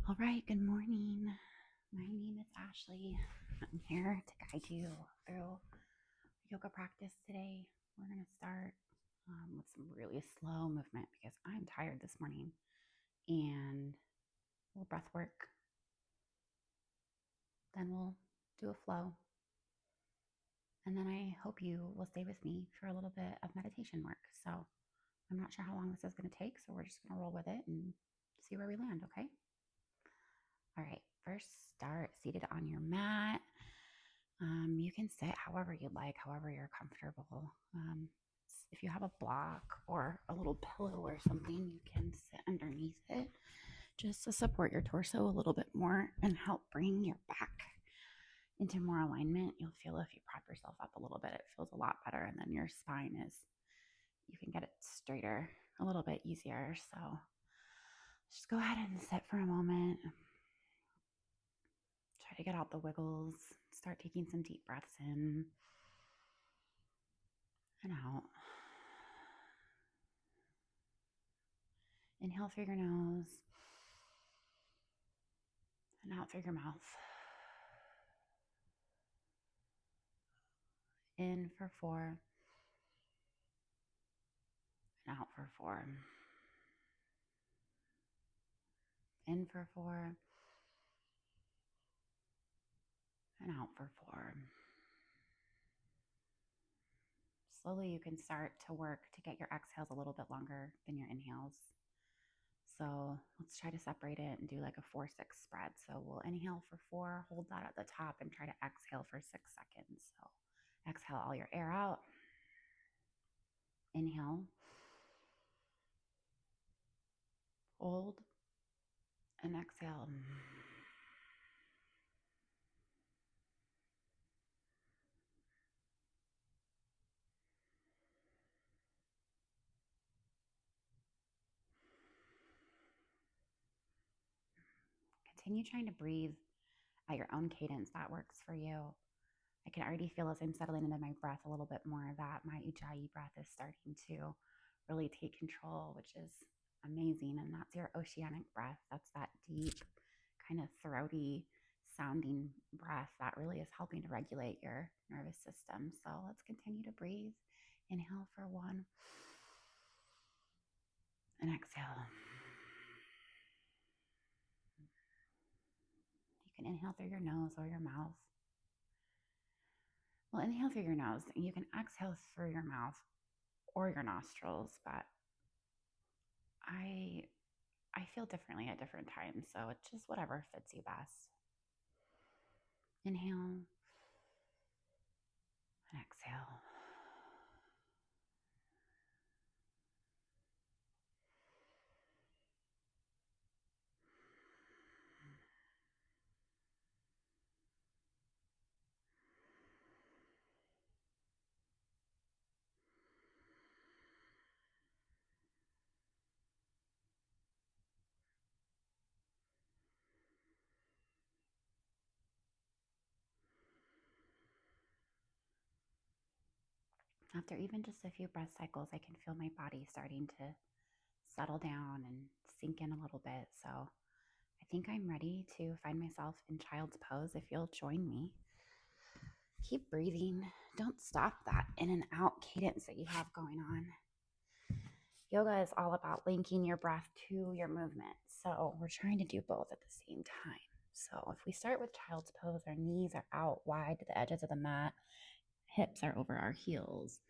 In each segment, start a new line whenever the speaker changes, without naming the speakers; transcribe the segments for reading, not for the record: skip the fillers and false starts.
All right, good morning. My name is Ashley. I'm here to guide you through yoga practice today. We're going to start with some really slow movement because I'm tired this morning and a little breath work. Then we'll do a flow. And then I hope you will stay with me for a little bit of meditation work. So I'm not sure how long this is going to take, so we're just going to roll with it and see where we land, okay? All right, first start seated on your mat. You can sit however you like, however you're comfortable. If you have a block or a little pillow or something, you can sit underneath it just to support your torso a little bit more and help bring your back into more alignment. You'll feel if you prop yourself up a little bit, it feels a lot better. And then your spine you can get it straighter a little bit easier. So just go ahead and sit for a moment. Try to get out the wiggles. Start taking some deep breaths in and out. Inhale through your nose and out through your mouth. In for 4 and out for 4. In for 4 and out for 4. Slowly you can start to work to get your exhales a little bit longer than your inhales. So let's try to separate it and do like a 4-6 spread. So we'll inhale for 4, hold that at the top, and try to exhale for 6 seconds. So exhale all your air out. Inhale. Hold and exhale. Continue trying to breathe at your own cadence that works for you. I can already feel as I'm settling into my breath a little bit more that my Ujjayi breath is starting to really take control, which is amazing. And that's your oceanic breath. That's that deep, kind of throaty sounding breath that really is helping to regulate your nervous system. So let's continue to breathe. Inhale for 1 and exhale. You can inhale through your nose or your mouth. Well, inhale through your nose, and you can exhale through your mouth or your nostrils, but I feel differently at different times, so it's just whatever fits you best. Inhale and exhale. After even just a few breath cycles, I can feel my body starting to settle down and sink in a little bit. So I think I'm ready to find myself in child's pose if you'll join me. Keep breathing. Don't stop that in and out cadence that you have going on. Yoga is all about linking your breath to your movement. So we're trying to do both at the same time. So if we start with child's pose, our knees are out wide to the edges of the mat, hips are over our heels,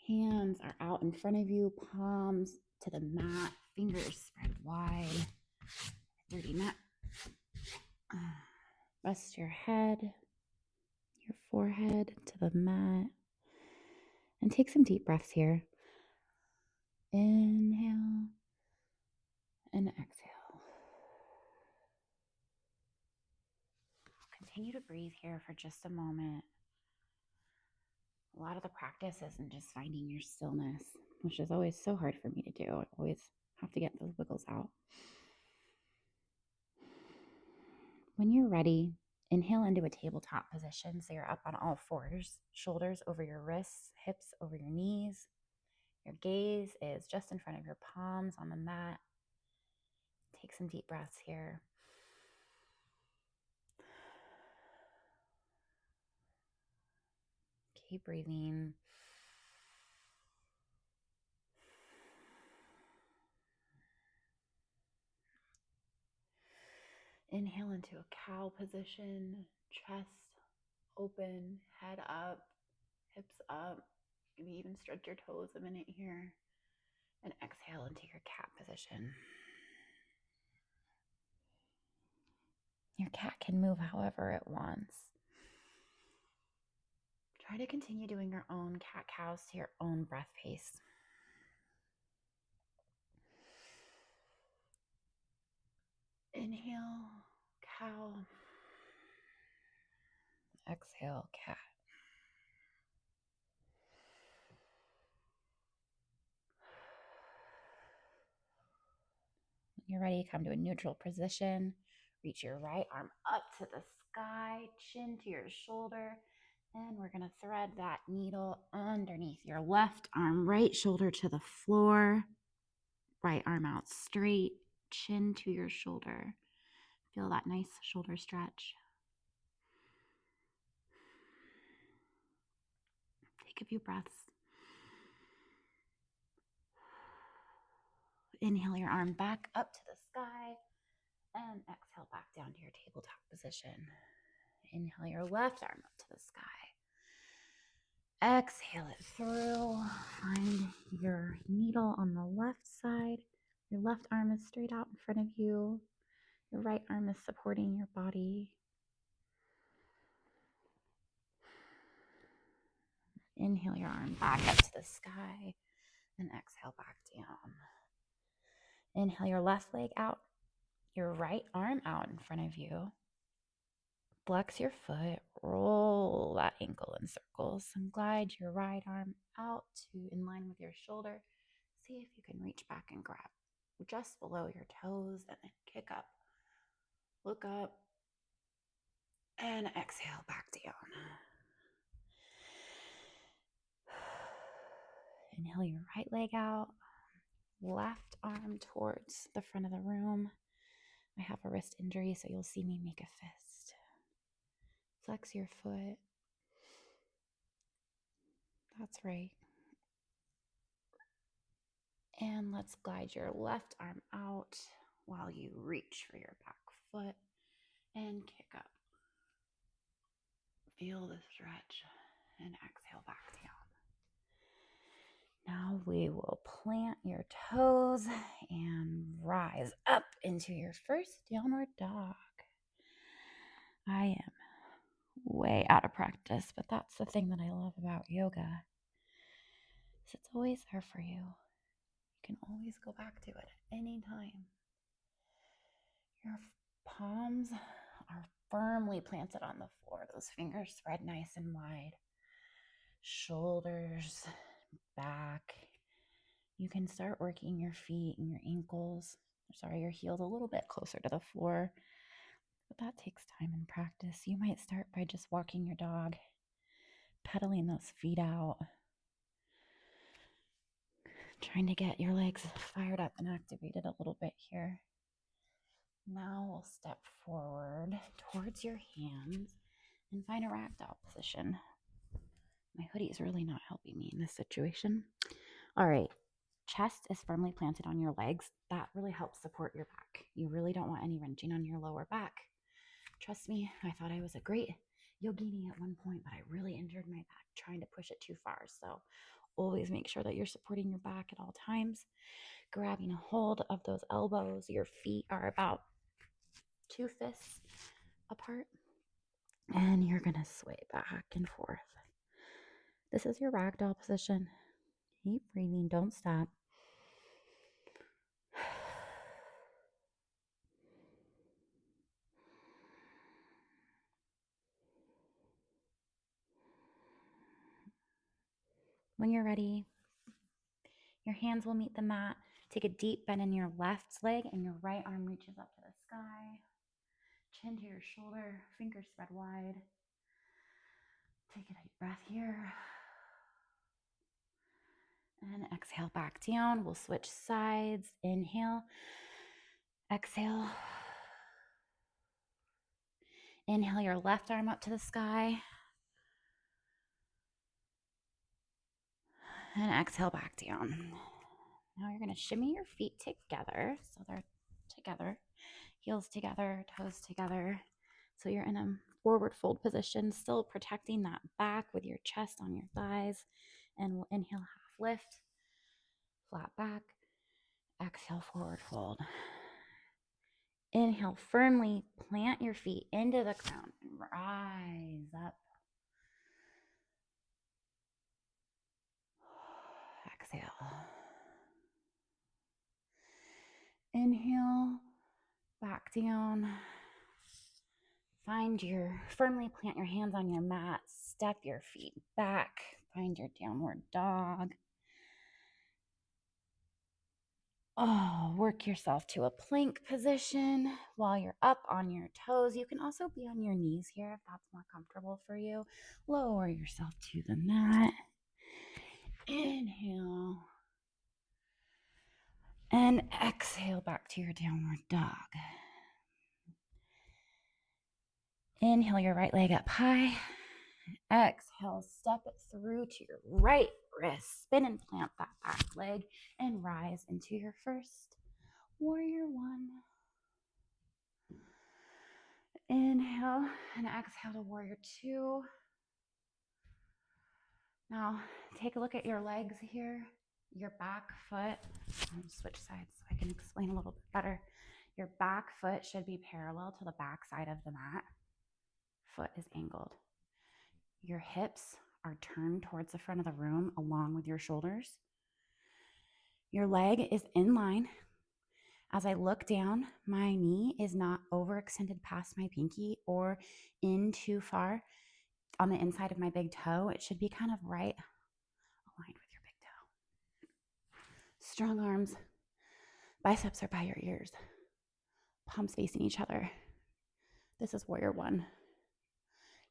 hands are out in front of you, palms to the mat, fingers spread wide, dirty mat. Rest your head, your forehead to the mat, and take some deep breaths here. Inhale and exhale. Continue to breathe here for just a moment. A lot of the practice isn't just finding your stillness, which is always so hard for me to do. I always have to get those wiggles out. When you're ready, inhale into a tabletop position so you're up on all fours, shoulders over your wrists, hips over your knees. Your gaze is just in front of your palms on the mat. Take some deep breaths here. Keep breathing. Inhale into a cow position, chest open, head up, hips up. Maybe even stretch your toes a minute here. And exhale into your cat position. Your cat can move however it wants. Try to continue doing your own cat cows to your own breath pace. Inhale, cow. Exhale, cat. When you're ready, come to a neutral position. Reach your right arm up to the sky, chin to your shoulder. And we're going to thread that needle underneath your left arm, right shoulder to the floor. Right arm out straight, chin to your shoulder. Feel that nice shoulder stretch. Take a few breaths. Inhale your arm back up to the sky and exhale back down to your tabletop position. Inhale your left arm up to the sky. Exhale it through. Find your needle on the left side. Your left arm is straight out in front of you. Your right arm is supporting your body. Inhale your arm back up to the sky and exhale back down. Inhale your left leg out, your right arm out in front of you. Flex your foot, roll that ankle in circles, and glide your right arm out to in line with your shoulder. See if you can reach back and grab just below your toes and then kick up. Look up and exhale back down. Inhale your right leg out, left arm towards the front of the room. I have a wrist injury, so you'll see me make a fist. Flex your foot. That's right. And let's glide your left arm out while you reach for your back foot and kick up. Feel the stretch and exhale back down. Now we will plant your toes and rise up into your first downward dog. I am way out of practice, but that's the thing that I love about yoga. Is it's always there for you. You can always go back to it at any time. Your palms are firmly planted on the floor. Those fingers spread nice and wide. Shoulders, back. You can start working your feet and your ankles. Your heels a little bit closer to the floor. But that takes time and practice. You might start by just walking your dog, pedaling those feet out, trying to get your legs fired up and activated a little bit here. Now we'll step forward towards your hands and find a ragdoll position. My hoodie is really not helping me in this situation. All right, chest is firmly planted on your legs. That really helps support your back. You really don't want any wrenching on your lower back. Trust me, I thought I was a great yogini at one point, but I really injured my back trying to push it too far. So always make sure that you're supporting your back at all times. Grabbing a hold of those elbows. Your feet are about 2 fists apart. And you're going to sway back and forth. This is your ragdoll position. Keep breathing. Don't stop. When you're ready, your hands will meet the mat. Take a deep bend in your left leg and your right arm reaches up to the sky. Chin to your shoulder, fingers spread wide. Take a deep breath here. And exhale back down. We'll switch sides. Inhale. Exhale. Inhale your left arm up to the sky. And exhale back down. Now you're going to shimmy your feet together. So they're together, heels together, toes together. So you're in a forward fold position, still protecting that back with your chest on your thighs. And we'll inhale, half lift, flat back. Exhale, forward fold. Inhale, firmly plant your feet into the ground and rise up. Exhale. Inhale, back down. Firmly plant your hands on your mat. Step your feet back. Find your downward dog. Work yourself to a plank position while you're up on your toes. You can also be on your knees here if that's more comfortable for you. Lower yourself to the mat. Inhale. And exhale back to your downward dog. Inhale your right leg up high. Exhale, step it through to your right wrist. Spin and plant that back leg and rise into your first warrior one. Inhale and exhale to warrior two. Now take a look at your legs here. Your back foot, I'll switch sides so I can explain a little bit better. Your back foot should be parallel to the back side of the mat. Foot is angled. Your hips are turned towards the front of the room along with your shoulders. Your leg is in line. As I look down, my knee is not overextended past my pinky or in too far on the inside of my big toe. It should be kind of right aligned with your big toe. Strong arms. Biceps are by your ears. Palms facing each other. This is warrior one.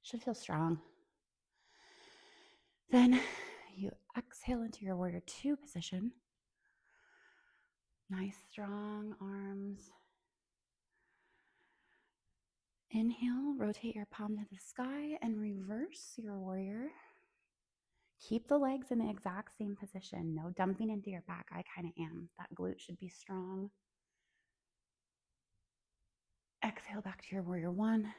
Should feel strong. Then you exhale into your warrior two position. Nice strong arms. Inhale, rotate your palm to the sky and reverse your warrior. Keep the legs in the exact same position. No dumping into your back. I kind of am. That glute should be strong. Exhale back to your warrior one.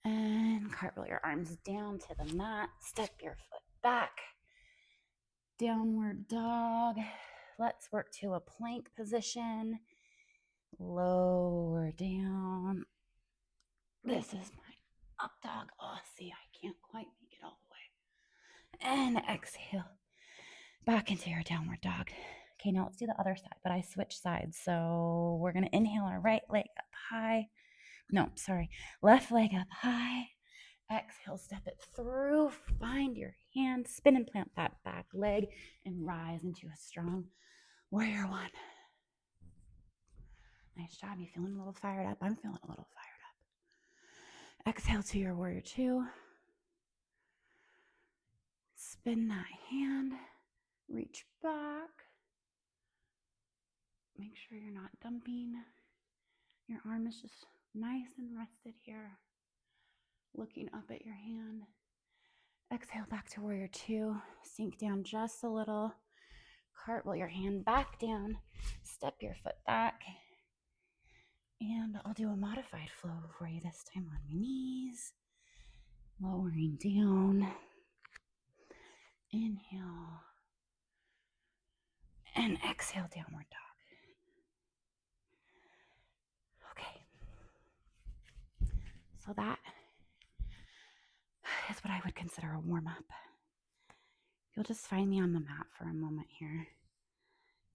And cartwheel your arms down to the mat. Step your foot back. Downward dog. Let's work to a plank position. Lower down. This is my up dog. Oh, see, I can't quite make it all the way. And exhale back into your downward dog. Okay, now let's do the other side, but I switched sides. So we're going to inhale our right leg up high. No, sorry. Left leg up high. Exhale, step it through. Find your hand. Spin and plant that back leg and rise into a strong warrior one. Nice job. You feeling a little fired up? I'm feeling a little fired up. Exhale to your warrior two. Spin that hand. Reach back. Make sure you're not dumping. Your arm is just nice and rested here. Looking up at your hand. Exhale back to warrior two. Sink down just a little. Cartwheel your hand back down. Step your foot back. And I'll do a modified flow for you this time on my knees. Lowering down. Inhale. And exhale, downward dog. Okay. So that is what I would consider a warm-up. You'll just find me on the mat for a moment here.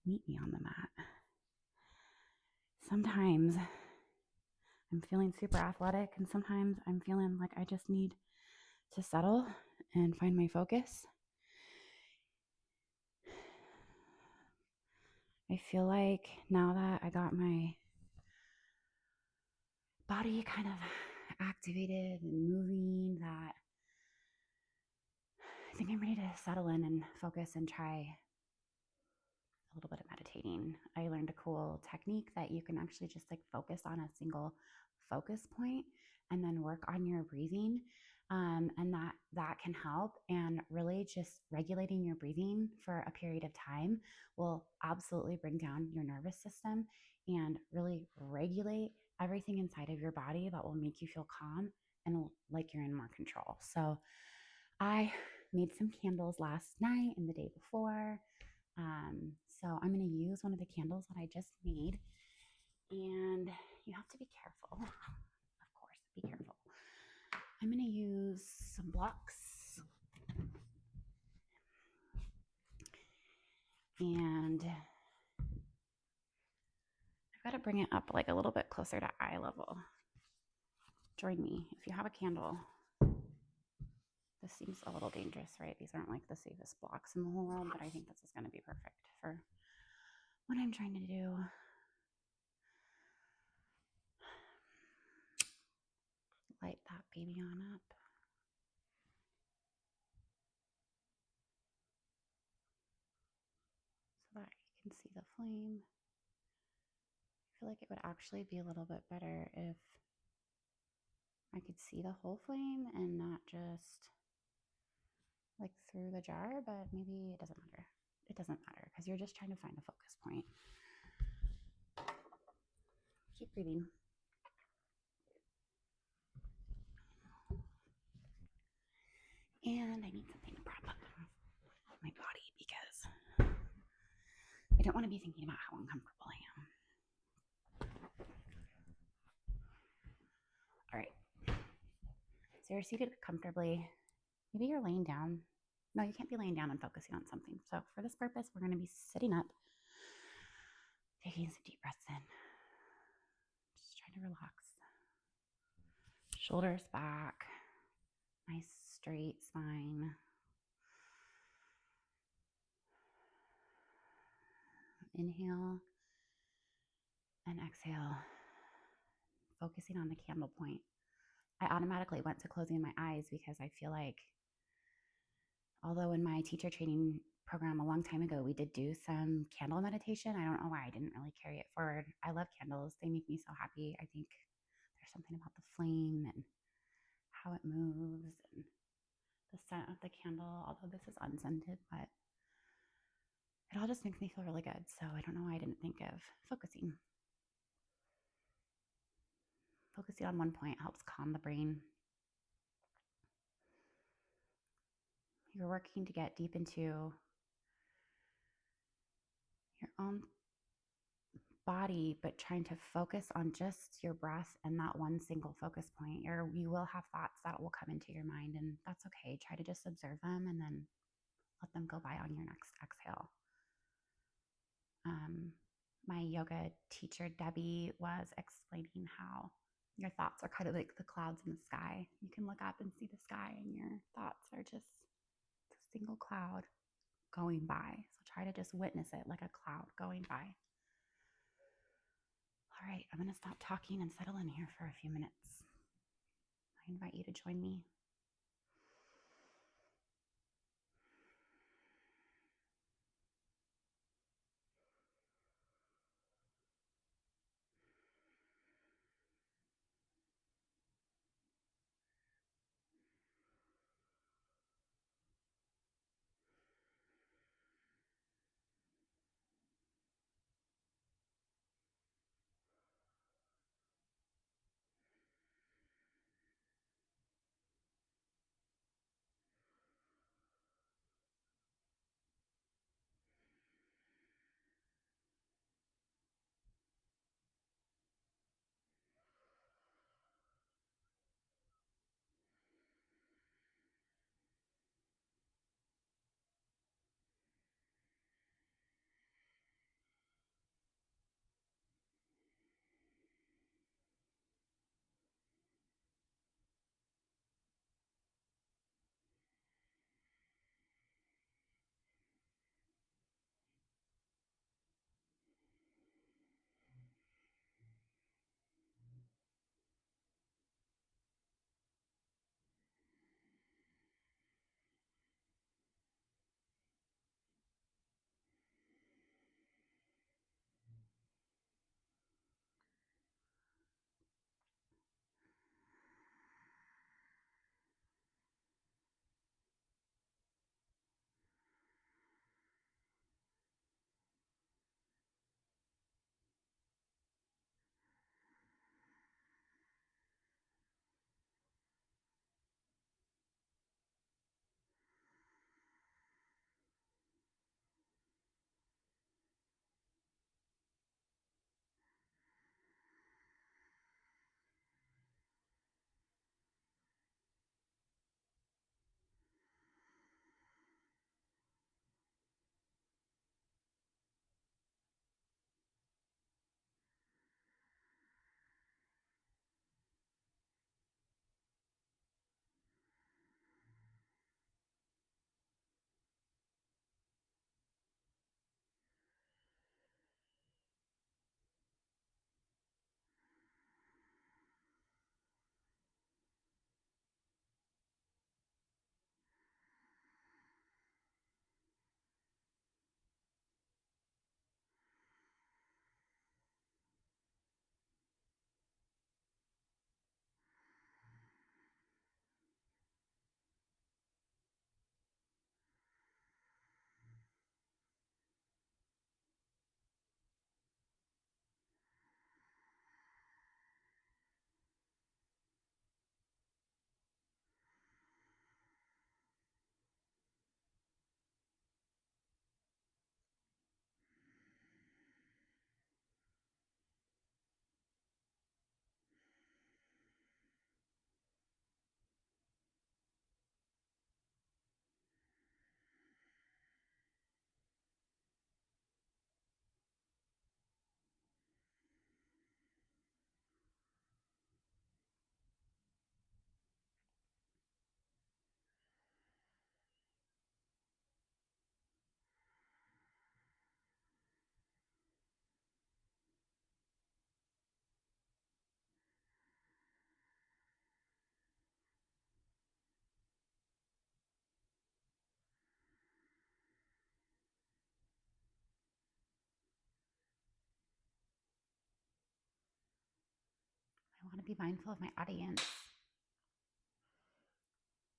Meet me on the mat. Sometimes I'm feeling super athletic, and sometimes I'm feeling like I just need to settle and find my focus. I feel like now that I got my body kind of activated and moving, that I think I'm ready to settle in and focus and try a little bit of meditating. I learned a cool technique that you can actually just like focus on a single focus point and then work on your breathing And that can help. And really just regulating your breathing for a period of time will absolutely bring down your nervous system and really regulate everything inside of your body that will make you feel calm and like you're in more control. So I made some candles last night and the day before. So I'm going to use one of the candles that I just made. And you have to be careful. Of course, be careful. I'm going to use some blocks. And I've got to bring it up like a little bit closer to eye level. Join me if you have a candle. This seems a little dangerous, right? These aren't like the safest blocks in the whole world, but I think this is going to be perfect for what I'm trying to do. Light that baby on up. So that you can see the flame. I feel like it would actually be a little bit better if I could see the whole flame and not just like through the jar, but maybe it doesn't matter. It doesn't matter because you're just trying to find a focus point. Keep breathing. And I need something to prop up my body because I don't want to be thinking about how uncomfortable I am. All right. So you're seated comfortably. Maybe you're laying down. No, you can't be laying down and focusing on something. So for this purpose, we're going to be sitting up, taking some deep breaths in. Just trying to relax. Shoulders back. Nice straight spine. Inhale and exhale, focusing on the candle point. I automatically went to closing my eyes because I feel like, although in my teacher training program a long time ago, we did do some candle meditation, I don't know why I didn't really carry it forward. I love candles. They make me so happy. I think there's something about the flame and how it moves and the scent of the candle, although this is unscented, but it all just makes me feel really good. So I don't know why I didn't think of focusing. Focusing on one point helps calm the brain. You're working to get deep into your own body, but trying to focus on just your breath and that one single focus point. You will have thoughts that will come into your mind, and that's okay. Try to just observe them and then let them go by on your next exhale. My yoga teacher, Debbie, was explaining how your thoughts are kind of like the clouds in the sky. You can look up and see the sky, and your thoughts are just a single cloud going by. So try to just witness it like a cloud going by. All right, I'm going to stop talking and settle in here for a few minutes. I invite you to join me. to be mindful of my audience.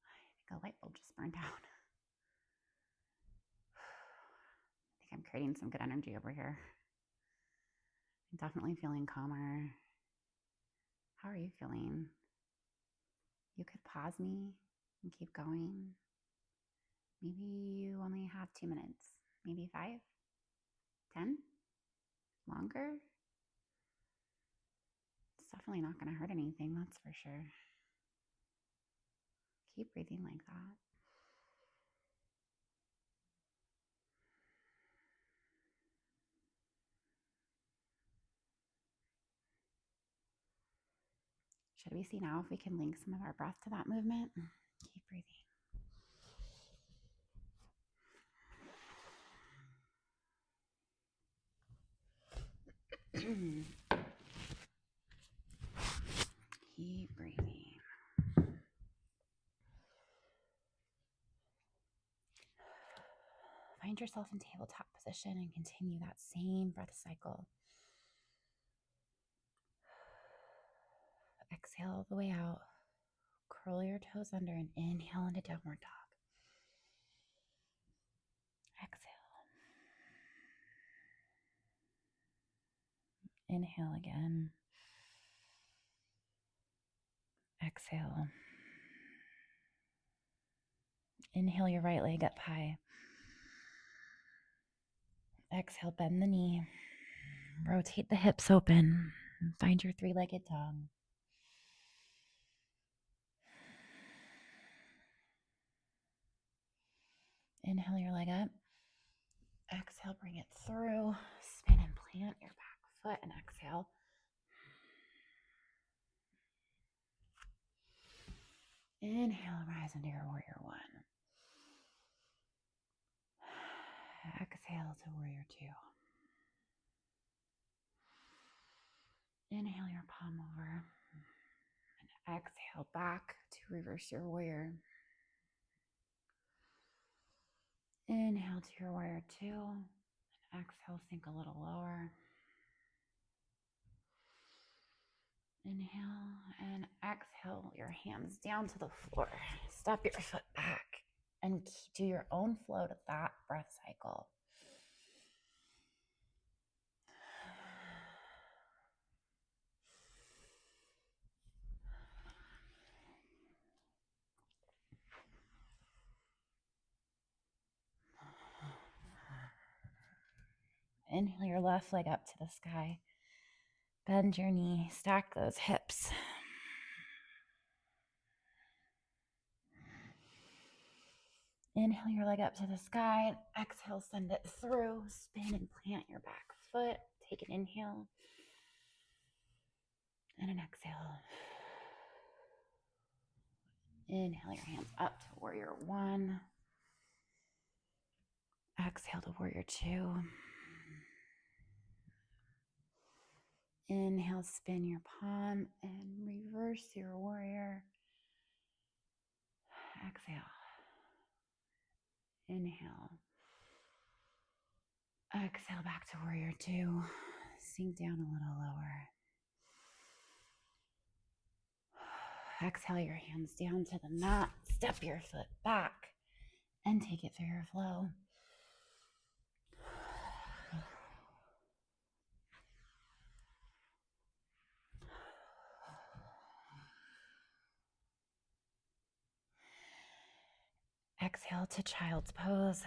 I think a light bulb just burned out. I think I'm creating some good energy over here. I'm definitely feeling calmer. How are you feeling? You could pause me and keep going. Maybe you only have 2 minutes, maybe 5, 10, longer. It's definitely not going to hurt anything, that's for sure. Keep breathing like that. Should we see now if we can link some of our breath to that movement? Keep breathing. Keep breathing. Find yourself in tabletop position and continue that same breath cycle. Exhale all the way out. Curl your toes under and inhale into downward dog. Exhale. Inhale again. Exhale. Inhale your right leg up high. Exhale, bend the knee. Rotate the hips open. Find your three-legged dog. Inhale your leg up. Exhale, bring it through. Spin and plant your back foot and exhale. Inhale, rise into your warrior one. Exhale to warrior two. Inhale your palm over. And exhale back to reverse your warrior. Inhale to your warrior two. And exhale, sink a little lower. Inhale and exhale your hands down to the floor. Step your foot back and do your own flow to that breath cycle. Inhale your left leg up to the sky. Bend your knee, stack those hips. Inhale your leg up to the sky. Exhale, send it through. Spin and plant your back foot. Take an inhale and an exhale. Inhale your hands up to warrior one. Exhale to warrior two. Inhale, spin your palm and reverse your warrior. Exhale. Inhale. Exhale back to warrior two. Sink down a little lower. Exhale your hands down to the mat. Step your foot back and take it through your flow. Exhale to child's pose.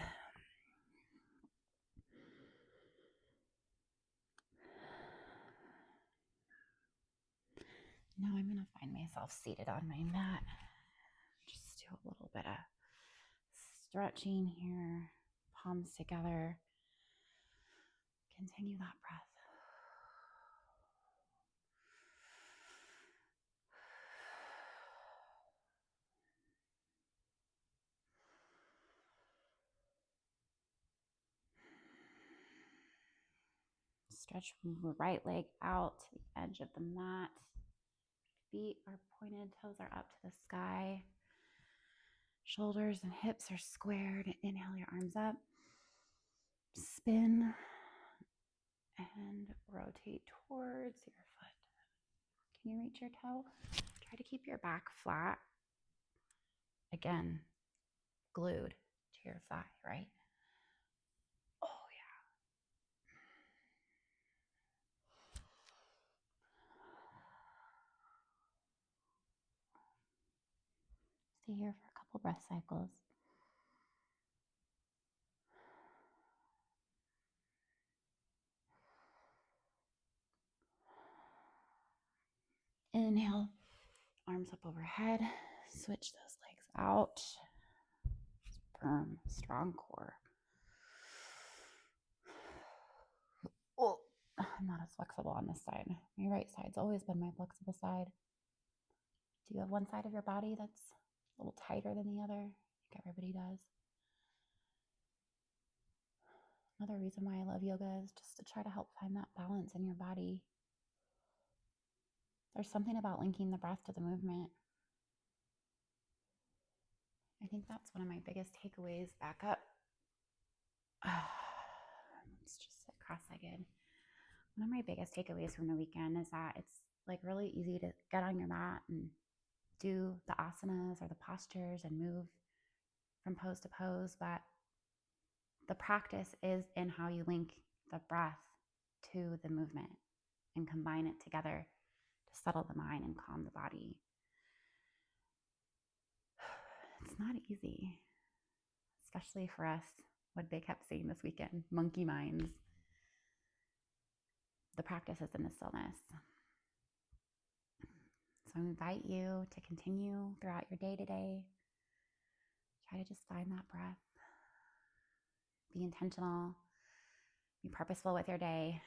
Now I'm going to find myself seated on my mat. Just do a little bit of stretching here, palms together. Continue that breath. Stretch the right leg out to the edge of the mat. Feet are pointed, toes are up to the sky. Shoulders and hips are squared. Inhale your arms up. Spin and rotate towards your foot. Can you reach your toe? Try to keep your back flat. Again, glued to your thigh, right? Oh, yeah. Stay here for a couple breath cycles. Inhale, arms up overhead. Switch those legs out. Firm, strong core. Oh, I'm not as flexible on this side. My right side's always been my flexible side. Do you have one side of your body that's a little tighter than the other? I think everybody does. Another reason why I love yoga is just to try to help find that balance in your body. There's something about linking the breath to the movement. I think that's one of my biggest takeaways. Back up. Let's just sit cross-legged. One of my biggest takeaways from the weekend is that it's like really easy to get on your mat and do the asanas or the postures and move from pose to pose, but the practice is in how you link the breath to the movement and combine it together to settle the mind and calm the body. It's not easy, especially for us, what they kept saying this weekend, monkey minds. The practice is in the stillness. So I invite you to continue throughout your day today. Try to just find that breath. Be intentional. Be purposeful with your day.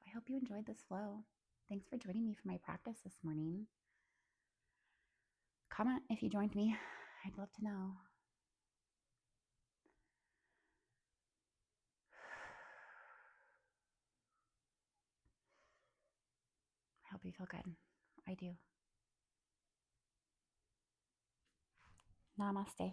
I hope you enjoyed this flow. Thanks for joining me for my practice this morning. Comment if you joined me. I'd love to know. I hope you feel good. I do. Namaste.